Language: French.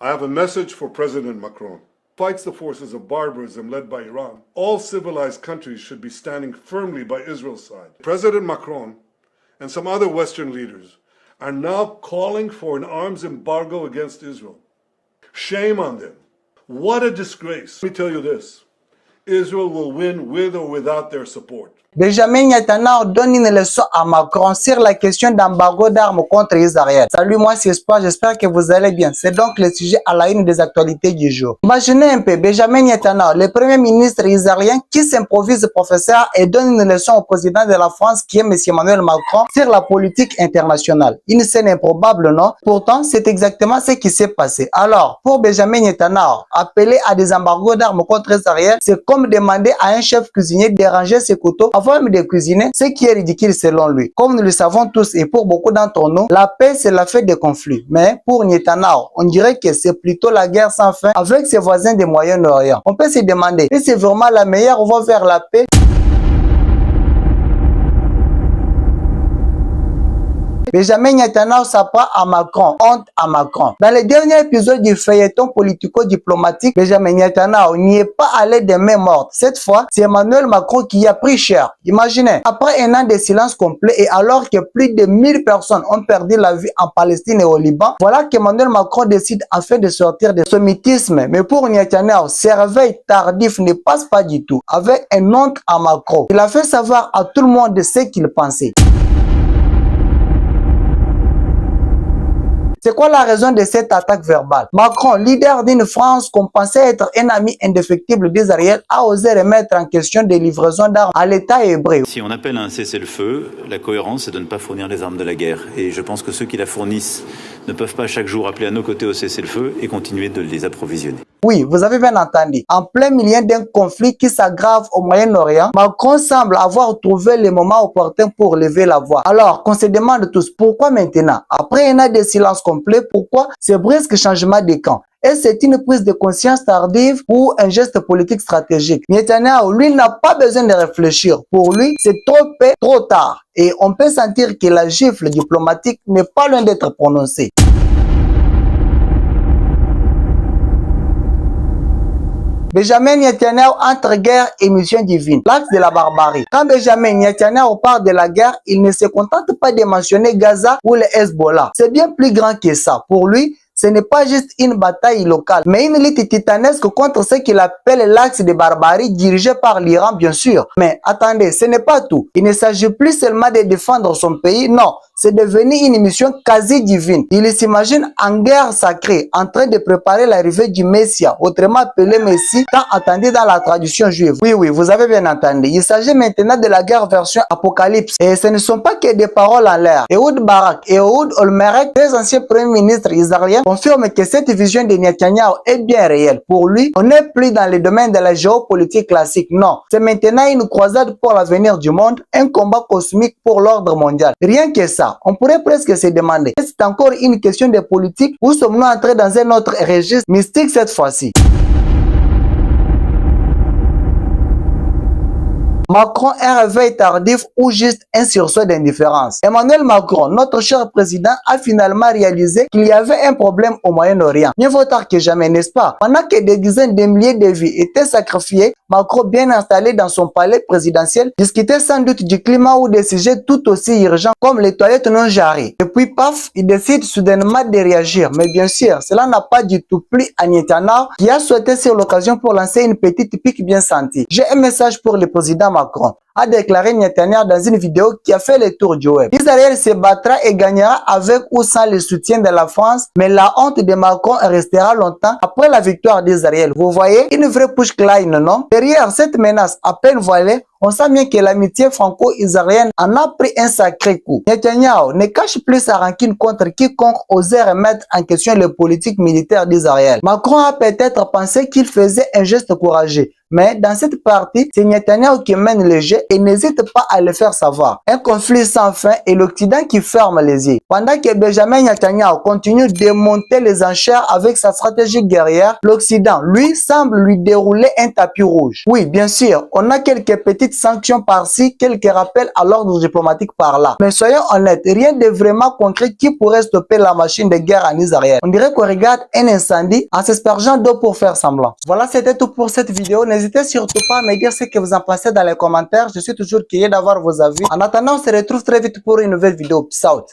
I have a message for President Macron. Fights the forces of barbarism led by Iran. All civilized countries should be standing firmly by Israel's side. President Macron and some other Western leaders are now calling for an arms embargo against Israel. Shame on them. What a disgrace. Let me tell you this. Israel will win with or without their support. Benjamin Netanyahu donne une leçon à Macron sur la question d'embargo d'armes contre Israël. Salut, moi c'est Espoir, j'espère que vous allez bien. C'est donc le sujet à la une des actualités du jour. Imaginez un peu Benjamin Netanyahu, le premier ministre israélien qui s'improvise professeur et donne une leçon au président de la France qui est M. Emmanuel Macron sur la politique internationale. Une scène improbable, non? Pourtant, c'est exactement ce qui s'est passé. Alors, pour Benjamin Netanyahu, appeler à des embargos d'armes contre Israël, c'est comme demander à un chef cuisinier de ranger ses couteaux avant même de cuisiner, ce qui est ridicule selon lui. Comme nous le savons tous et pour beaucoup d'entre nous, la paix c'est la fête des conflits. Mais pour Netanyahu, on dirait que c'est plutôt la guerre sans fin avec ses voisins du Moyen-Orient. On peut se demander si c'est vraiment la meilleure voie vers la paix. Benjamin Netanyahu s'apprend à Macron, honte à Macron. Dans le dernier épisode du feuilleton politico-diplomatique, Benjamin Netanyahu n'y est pas allé de main morte. Cette fois, c'est Emmanuel Macron qui a pris cher. Imaginez, après un an de silence complet et alors que plus de 1000 personnes ont perdu la vie en Palestine et au Liban, voilà qu'Emmanuel Macron décide enfin de sortir de ce mythisme. Mais pour Netanyahu, ce réveil tardif ne passe pas du tout. Avec un honte à Macron, il a fait savoir à tout le monde ce qu'il pensait. C'est quoi la raison de cette attaque verbale? Macron, leader d'une France qu'on pensait être un ami indéfectible d'Israël, a osé remettre en question des livraisons d'armes à l'État hébreu. Si on appelle à un cessez-le-feu, la cohérence c'est de ne pas fournir les armes de la guerre. Et je pense que ceux qui la fournissent ne peuvent pas chaque jour appeler à nos côtés au cessez-le-feu et continuer de les approvisionner. Oui, vous avez bien entendu. En plein milieu d'un conflit qui s'aggrave au Moyen-Orient, Macron semble avoir trouvé le moment opportun pour lever la voix. Alors, qu'on se demande tous, pourquoi maintenant? Après un an de silence complet, pourquoi ce brusque changement de camp? Et c'est une prise de conscience tardive ou un geste politique stratégique. Netanyahu, lui, n'a pas besoin de réfléchir. Pour lui, c'est trop tard. Et on peut sentir que la gifle diplomatique n'est pas loin d'être prononcée. Benjamin Netanyahu entre guerre et mission divine, l'axe de la barbarie. Quand Benjamin Netanyahu parle de la guerre, il ne se contente pas de mentionner Gaza ou le Hezbollah. C'est bien plus grand que ça. Pour lui, ce n'est pas juste une bataille locale, mais une lutte titanesque contre ce qu'il appelle l'axe de barbarie dirigé par l'Iran, bien sûr. Mais attendez, ce n'est pas tout. Il ne s'agit plus seulement de défendre son pays, non. C'est devenu une mission quasi divine. Il s'imagine en guerre sacrée, en train de préparer l'arrivée du Messie, autrement appelé Messie, tant attendu dans la tradition juive. Oui, vous avez bien entendu. Il s'agit maintenant de la guerre version apocalypse. Et ce ne sont pas que des paroles en l'air. Ehud Barak et Ehud Olmert, deux anciens premiers ministres israéliens, confirment que cette vision de Netanyahu est bien réelle. Pour lui, on n'est plus dans le domaine de la géopolitique classique. Non, c'est maintenant une croisade pour l'avenir du monde, un combat cosmique pour l'ordre mondial. Rien que ça. On pourrait presque se demander, est-ce encore une question de politique ou sommes-nous entrés dans un autre registre mystique cette fois-ci? Macron, un réveil tardif ou juste un sursaut d'indifférence. Emmanuel Macron, notre cher président, a finalement réalisé qu'il y avait un problème au Moyen-Orient. Mieux vaut tard que jamais, n'est-ce pas? Pendant que des dizaines de milliers de vies étaient sacrifiées, Macron, bien installé dans son palais présidentiel, discutait sans doute du climat ou des sujets tout aussi urgents comme les toilettes non jarrées. Et puis, paf, il décide soudainement de réagir. Mais bien sûr, cela n'a pas du tout plu à Netanyahu, qui a souhaité sur l'occasion pour lancer une petite pique bien sentie. J'ai un message pour le président Macron, a déclaré Netanyahu dans une vidéo qui a fait le tour du web. Israël se battra et gagnera avec ou sans le soutien de la France, mais la honte de Macron restera longtemps après la victoire d'Israël. Vous voyez, une vraie push Klein, non? Derrière cette menace à peine voilée, on sent bien que l'amitié franco-israélienne en a pris un sacré coup. Netanyahu ne cache plus sa rancune contre quiconque osait remettre en question les politiques militaires d'Israël. Macron a peut-être pensé qu'il faisait un geste courageux. Mais dans cette partie, c'est Netanyahu qui mène le jeu et n'hésite pas à le faire savoir. Un conflit sans fin et l'Occident qui ferme les yeux. Pendant que Benjamin Netanyahu continue de monter les enchères avec sa stratégie guerrière, l'Occident, lui, semble lui dérouler un tapis rouge. Oui, bien sûr, on a quelques petites sanctions par-ci, quelques rappels à l'ordre diplomatique par-là. Mais soyons honnêtes, rien de vraiment concret qui pourrait stopper la machine de guerre en Israël. On dirait qu'on regarde un incendie en s'aspergeant d'eau pour faire semblant. Voilà, c'était tout pour cette vidéo. N'hésitez surtout pas à me dire ce que vous en pensez dans les commentaires. Je suis toujours curieux d'avoir vos avis. En attendant, on se retrouve très vite pour une nouvelle vidéo. Peace out.